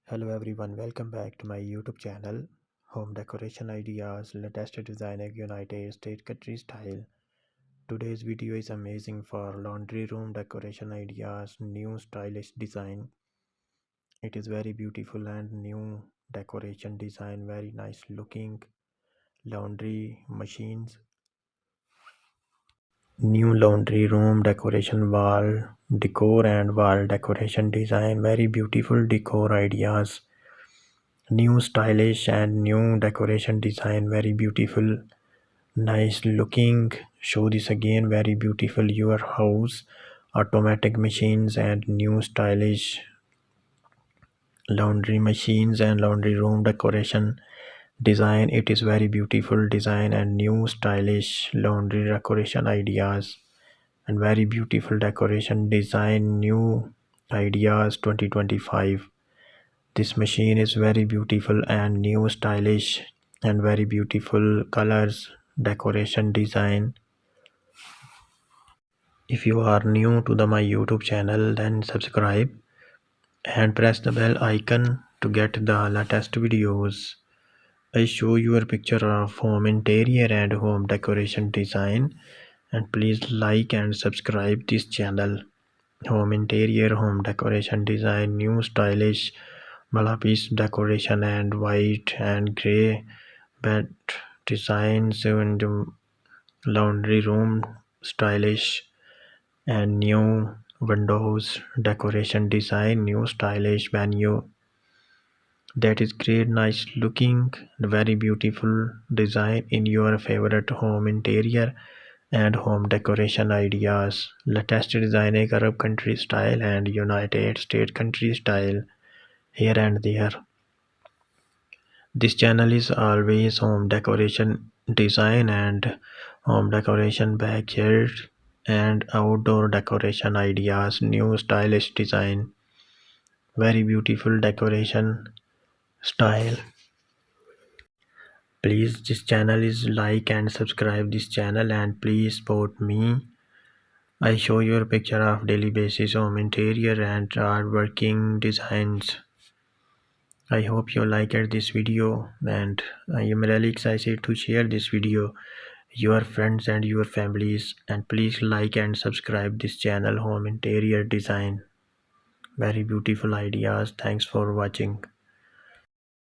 Hello everyone, welcome back to my YouTube channel. Home decoration ideas, latest design United States country style. Today's video is amazing for laundry room decoration ideas, new stylish design. It is very beautiful and new decoration design, very nice looking laundry machines. New laundry room decoration wall decor and wall decoration design, very beautiful decor ideas. New stylish and new decoration design, very beautiful, nice looking. Show this again, very beautiful your house, automatic machines and new stylish laundry machines and laundry room decoration design. It is very beautiful design and new stylish laundry decoration ideas and very beautiful decoration design, new ideas 2025. This machine is very beautiful and new stylish and very beautiful colors, decoration design. If you are new to my YouTube channel, then subscribe and press the bell icon to get the latest videos. I show you a picture of home interior and home decoration design, and please like and subscribe this channel. Home interior, home decoration design, new stylish piece decoration and white and gray bed designs and laundry room stylish and new windows decoration design, new stylish venue. That is great, nice looking, very beautiful design in your favorite home interior and home decoration ideas. Latest design Arab country style and United States country style here and there. This channel is always home decoration design and home decoration backyard and outdoor decoration ideas, new stylish design, very beautiful decoration style. Please this channel is like and subscribe this channel and please support me. I show you a picture of daily basis home interior and hardworking designs. I hope you liked this video and I am really excited to share this video your friends and your families, and please like and subscribe this channel home interior design, very beautiful ideas. Thanks for watching.